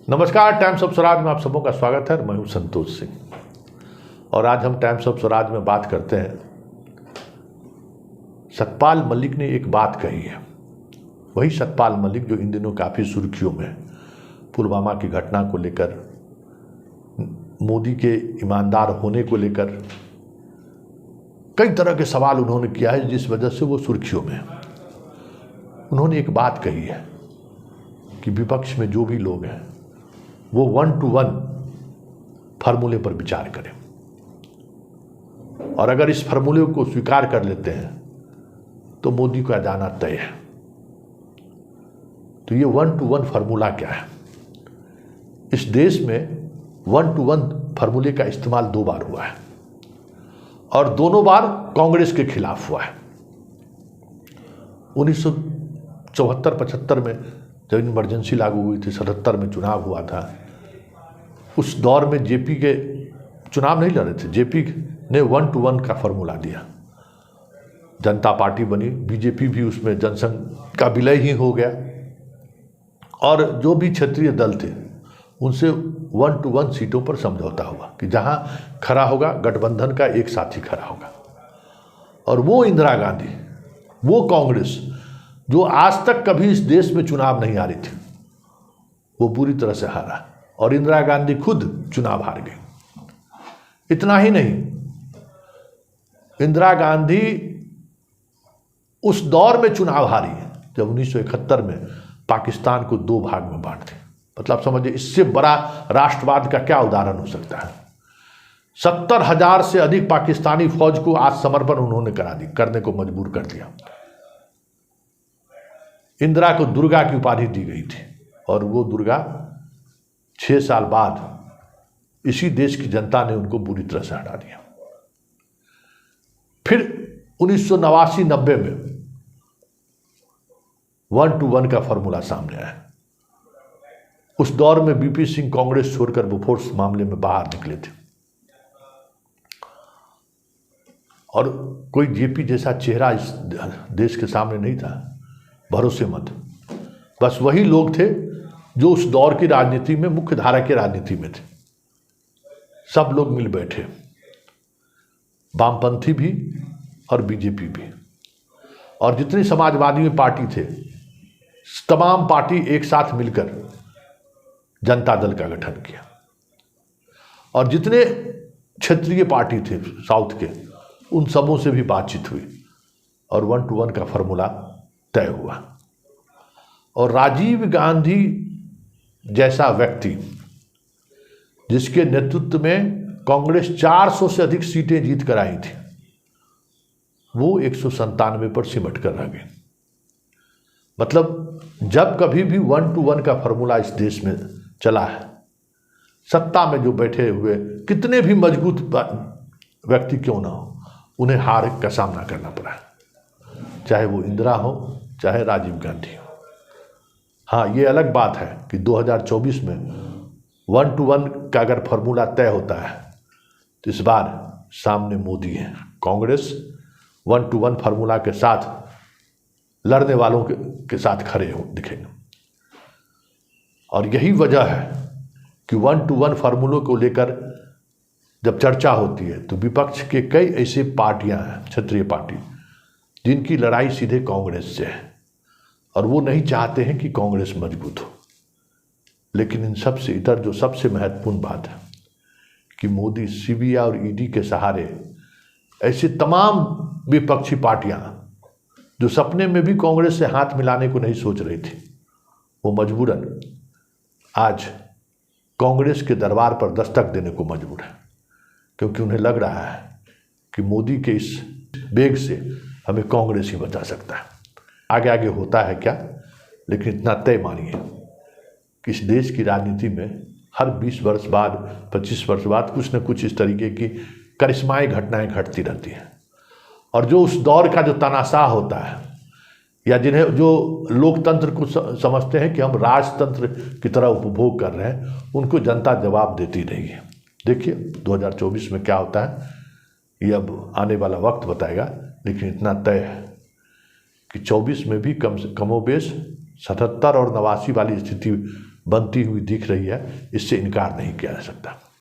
नमस्कार, times of Swaraj में आप सबों का स्वागत है। मैं हूं संतोष सिंह और आज हम टाइम्स ऑफ स्वराज में बात करते हैं। सतपाल मलिक ने एक बात कही है, वही सतपाल मलिक जो इन दिनों काफ़ी सुर्खियों में है। पुलवामा की घटना को लेकर, मोदी के ईमानदार होने को लेकर कई तरह के सवाल उन्होंने किया है, जिस वजह से वो सुर्खियों में है। उन्होंने एक बात कही है कि विपक्ष में जो भी लोग हैं वो 1 to 1 फार्मूले पर विचार करें, और अगर इस फार्मूले को स्वीकार कर लेते हैं तो मोदी का जाना तय है। तो ये 1 to 1 फार्मूला क्या है? इस देश में 1 to 1 फार्मूले का इस्तेमाल 2 बार हुआ है और दोनों बार कांग्रेस के खिलाफ हुआ है। 1974-75 में जब इमरजेंसी लागू हुई थी, 77 में चुनाव हुआ था। उस दौर में जेपी के चुनाव नहीं लड़े थे, जेपी ने 1 to 1 का फार्मूला दिया। जनता पार्टी बनी, बीजेपी भी उसमें जनसंघ का विलय ही हो गया, और जो भी क्षेत्रीय दल थे उनसे 1 to 1 सीटों पर समझौता हुआ कि जहां खड़ा होगा गठबंधन का एक साथी खड़ा होगा। और वो इंदिरा गांधी, वो कांग्रेस जो आज तक कभी इस देश में चुनाव नहीं हारी थी, वो पूरी तरह से हारा, और इंदिरा गांधी खुद चुनाव हार गई। इतना ही नहीं, इंदिरा गांधी उस दौर में चुनाव हारी जब 1971 में पाकिस्तान को 2 भाग में बांट दी। मतलब समझिए, इससे बड़ा राष्ट्रवाद का क्या उदाहरण हो सकता है। 70,000 से अधिक पाकिस्तानी फौज को आज समर्पण उन्होंने करने को मजबूर कर दिया। इंदिरा को दुर्गा की उपाधि दी गई थी, और वो दुर्गा 6 साल बाद इसी देश की जनता ने उनको बुरी तरह से हटा दिया। फिर 1989-90 में 1 to 1 का फॉर्मूला सामने आया। उस दौर में बीपी सिंह कांग्रेस छोड़कर बोफोर्स मामले में बाहर निकले थे, और कोई जेपी जैसा चेहरा इस देश के सामने नहीं था, भरोसेमंद। बस वही लोग थे जो उस दौर की राजनीति में, मुख्य धारा की राजनीति में थे। सब लोग मिल बैठे, वामपंथी भी और बीजेपी भी, और जितनी समाजवादी में पार्टी थे, तमाम पार्टी एक साथ मिलकर जनता दल का गठन किया। और जितने क्षेत्रीय पार्टी थे साउथ के, उन सबों से भी बातचीत हुई और 1 to 1 का फार्मूला तय हुआ। और राजीव गांधी जैसा व्यक्ति, जिसके नेतृत्व में कांग्रेस 400 से अधिक सीटें जीत कर आई थी, वो 197 पर सिमट कर रह गए। मतलब जब कभी भी 1 to 1 का फार्मूला इस देश में चला है, सत्ता में जो बैठे हुए कितने भी मजबूत व्यक्ति क्यों ना हो, उन्हें हार का सामना करना पड़ा है, चाहे वो इंदिरा हो, चाहे राजीव गांधी हो। हाँ, ये अलग बात है कि 2024 में 1 to 1 का अगर फार्मूला तय होता है तो इस बार सामने मोदी है। कांग्रेस 1 to 1 फार्मूला के साथ लड़ने वालों के साथ खड़े हो दिखेंगे, और यही वजह है कि 1 to 1 फार्मूलों को लेकर जब चर्चा होती है तो विपक्ष के कई ऐसे पार्टियां हैं, क्षेत्रीय पार्टी, जिनकी लड़ाई सीधे कांग्रेस से है, और वो नहीं चाहते हैं कि कांग्रेस मजबूत हो। लेकिन इन सब से इतर जो सबसे महत्वपूर्ण बात है कि मोदी सीबीआई और ईडी के सहारे ऐसे तमाम विपक्षी पार्टियां जो सपने में भी कांग्रेस से हाथ मिलाने को नहीं सोच रही थी, वो मजबूरन आज कांग्रेस के दरबार पर दस्तक देने को मजबूर है, क्योंकि उन्हें लग रहा है कि मोदी के इस बेग से हमें कांग्रेस ही बचा सकता है। आगे आगे होता है क्या, लेकिन इतना तय मानिए कि इस देश की राजनीति में हर 20 वर्ष बाद, 25 वर्ष बाद कुछ न कुछ इस तरीके की करिश्माई घटनाएं घटती रहती हैं, और जो उस दौर का जो तानाशाह होता है, या जिन्हें जो लोकतंत्र को समझते हैं कि हम राजतंत्र की तरह उपभोग कर रहे हैं, उनको जनता जवाब देती रही है। देखिए 2024 में क्या होता है, ये अब आने वाला वक्त बताएगा, लेकिन इतना तय है कि 24 में भी कमोबेश 77 और 89 वाली स्थिति बनती हुई दिख रही है, इससे इनकार नहीं किया जा सकता।